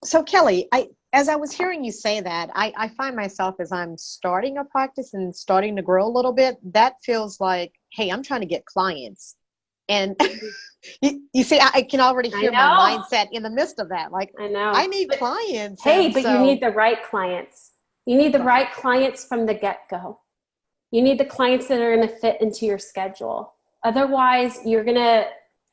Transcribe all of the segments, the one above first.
So Kelly, as I was hearing you say that, I find myself as I'm starting a practice and starting to grow a little bit, that feels like, hey, I'm trying to get clients. And you see, I can already I hear my know. mindset in the midst of that. Like, I know. I need clients. Hey, And but you need so, the right clients. You need the right. right clients from the get-go. You need the clients that are going to fit into your schedule. Otherwise, you're going to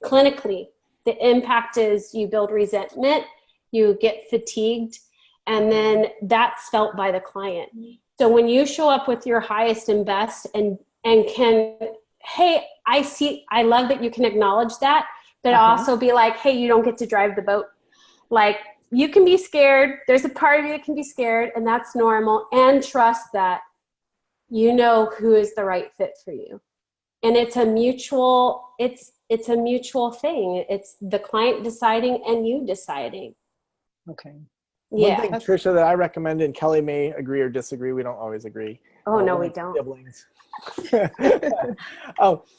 clinically, the impact is you build resentment, you get fatigued, and then that's felt by the client. So when you show up with your highest and best and can, hey, I love that you can acknowledge that, but also be like, hey, you don't get to drive the boat. Like, you can be scared. There's a part of you that can be scared, and that's normal. And trust that you know who is the right fit for you. And it's a mutual thing. It's the client deciding and you deciding. Okay. One Yeah. thing, Trisha, that I recommend, and Kelly may agree or disagree, we don't always agree. Oh, no, we're we like don't. siblings.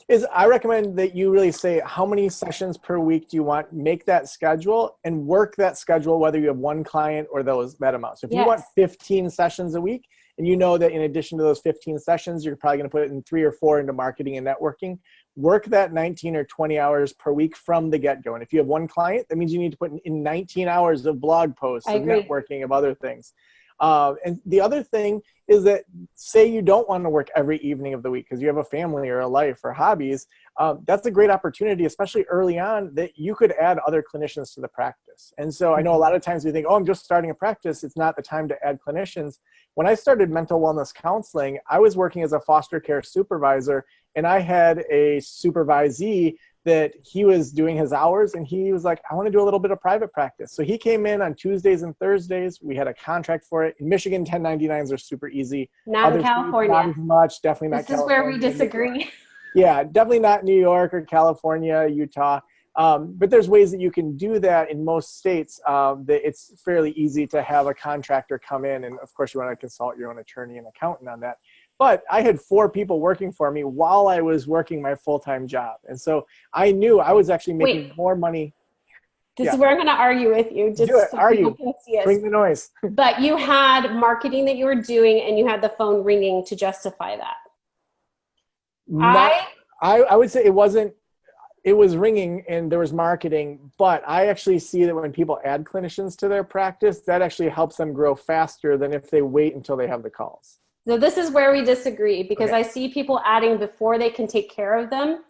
Is I recommend that you really say how many sessions per week do you want, make that schedule and work that schedule, whether you have one client or that amount. So if you want 15 sessions a week, and you know that in addition to those 15 sessions, you're probably going to put it in 3 or 4 into marketing and networking, work that 19 or 20 hours per week from the get-go. And if you have one client, that means you need to put in 19 hours of blog posts, of networking, of other things. And the other thing is that say you don't want to work every evening of the week because you have a family or a life or hobbies, that's a great opportunity, especially early on, that you could add other clinicians to the practice. And so I know a lot of times we think, oh, I'm just starting a practice. It's not the time to add clinicians. When I started mental wellness counseling, I was working as a foster care supervisor, and I had a supervisee that he was doing his hours, and he was like, I want to do a little bit of private practice. So he came in on Tuesdays and Thursdays. We had a contract for it. In Michigan, 1099s are super easy. Not in California. Not as much, definitely not California. This is where we disagree. Yeah, definitely not New York or California, Utah. But there's ways that you can do that in most states that it's fairly easy to have a contractor come in. And of course, you want to consult your own attorney and accountant on that. But I had 4 people working for me while I was working my full-time job. And so I knew I was actually making more money. This is where I'm going to argue with you. Just do it. so Argue. People can see us. Bring the noise. But you had marketing that you were doing, and you had the phone ringing to justify that. I would say it was ringing and there was marketing, but I actually see that when people add clinicians to their practice, that actually helps them grow faster than if they wait until they have the calls. So this is where we disagree, because I see people adding before they can take care of them.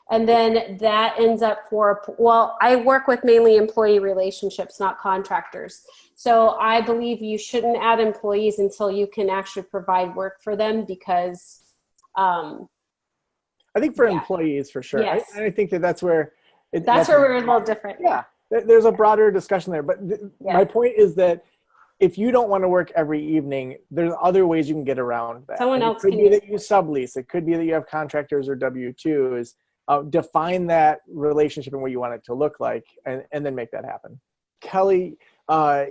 And then that ends up well, I work with mainly employee relationships, not contractors. So I believe you shouldn't add employees until you can actually provide work for them, because I think for employees, for sure. Yes. I think that's where that's where we're a little different. Yeah, there's a broader discussion there. But my point is that if you don't want to work every evening, there's other ways you can get around that. Someone else can. It could be that you sublease. It could be that you have contractors or W-2s. Define that relationship and what you want it to look like, and then make that happen. Kelly,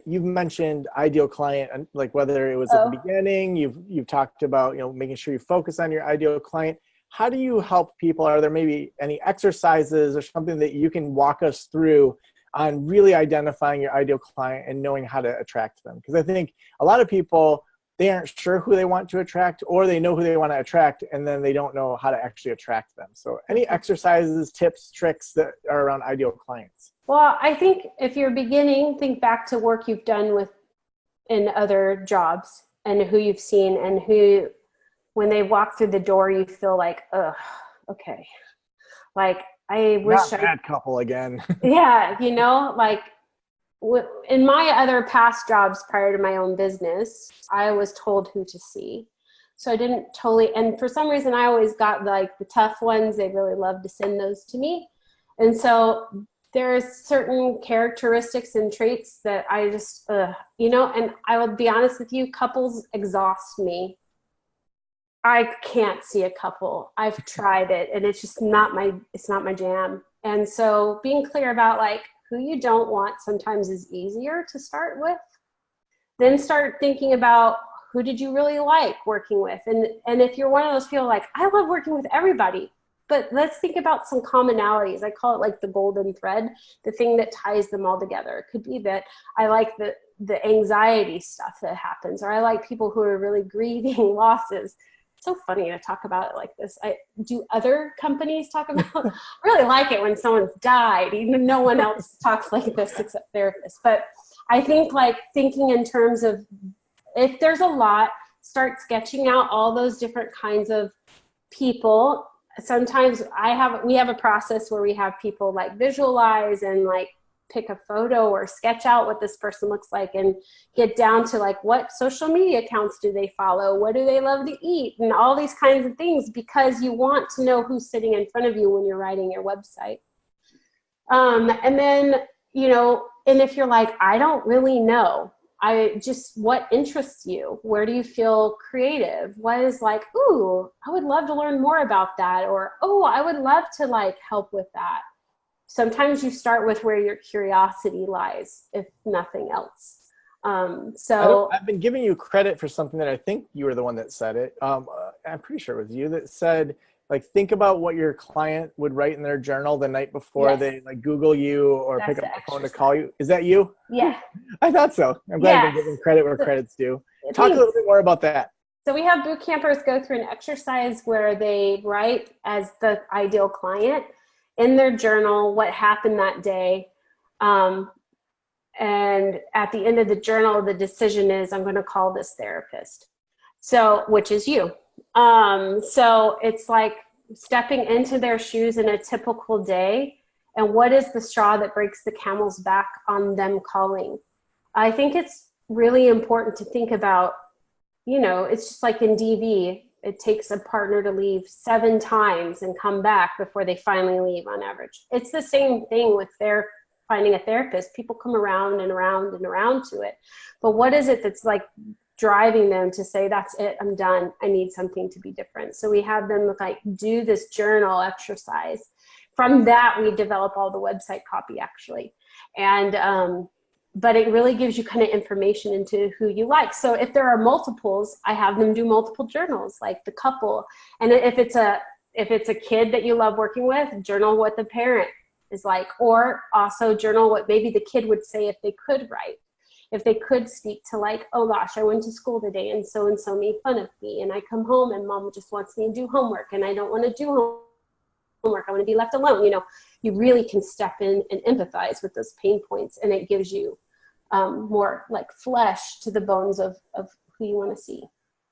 you've mentioned ideal client, and like whether it was at the beginning, you've talked about making sure you focus on your ideal client. How do you help people? Are there maybe any exercises or something that you can walk us through on really identifying your ideal client and knowing how to attract them? Because I think a lot of people, they aren't sure who they want to attract, or they know who they want to attract, and then they don't know how to actually attract them. So any exercises, tips, tricks that are around ideal clients? Well, I think if you're beginning, think back to work you've done in other jobs and who you've seen, and who, when they walk through the door, you feel like, ugh, okay. Like, I wish Not that couple again. Yeah, like in my other past jobs prior to my own business, I was told who to see. So I didn't totally, and for some reason I always got like the tough ones. They really loved to send those to me. And so there's certain characteristics and traits that I just, and I will be honest with you, couples exhaust me. I can't see a couple. I've tried it, and it's just not my jam. And so being clear about like who you don't want sometimes is easier to start with. Then start thinking about who did you really like working with. And if you're one of those people like, I love working with everybody, but let's think about some commonalities. I call it like the golden thread, the thing that ties them all together. It could be that I like the anxiety stuff that happens, or I like people who are really grieving losses. It's so funny to talk about it like this. Do other companies talk about, I really like it when someone's died, even no one else talks like this except therapists. But I think like thinking in terms of, if there's a lot, start sketching out all those different kinds of people. Sometimes we have a process where we have people like visualize and like pick a photo or sketch out what this person looks like, and get down to like what social media accounts do they follow, what do they love to eat, and all these kinds of things, because you want to know who's sitting in front of you when you're writing your website. And then, and if you're like, I don't really know, what interests you? Where do you feel creative? What is like, ooh, I would love to learn more about that. Or, oh, I would love to like help with that. Sometimes you start with where your curiosity lies, if nothing else. I've been giving you credit for something that I think you were the one that said it. I'm pretty sure it was you that said, like, think about what your client would write in their journal the night before they like Google you or pick up the phone to call you. Is that you? Yeah. I thought so. I'm glad you're giving credit where credit's due. Talk a little bit more about that. So we have boot campers go through an exercise where they write as the ideal client in their journal what happened that day. And at the end of the journal, the decision is, I'm going to call this therapist. So, which is you. So it's like stepping into their shoes in a typical day, and what is the straw that breaks the camel's back on them calling? I think it's really important to think about, it's just like in DV, it takes a partner to leave 7 times and come back before they finally leave on average. It's the same thing with finding a therapist. People come around and around and around to it. But what is it that's like driving them to say, that's it, I'm done, I need something to be different? So we have them like do this journal exercise. From that, we develop all the website copy actually. And, but it really gives you kind of information into who you like. So if there are multiples, I have them do multiple journals, like the couple. And if it's a kid that you love working with, journal what the parent is like, or also journal what maybe the kid would say if they could write. If they could speak to like, oh gosh, I went to school today and so made fun of me, and I come home and mom just wants me to do homework and I don't want to do homework, I want to be left alone. You really can step in and empathize with those pain points, and it gives you more like flesh to the bones of who you want to see.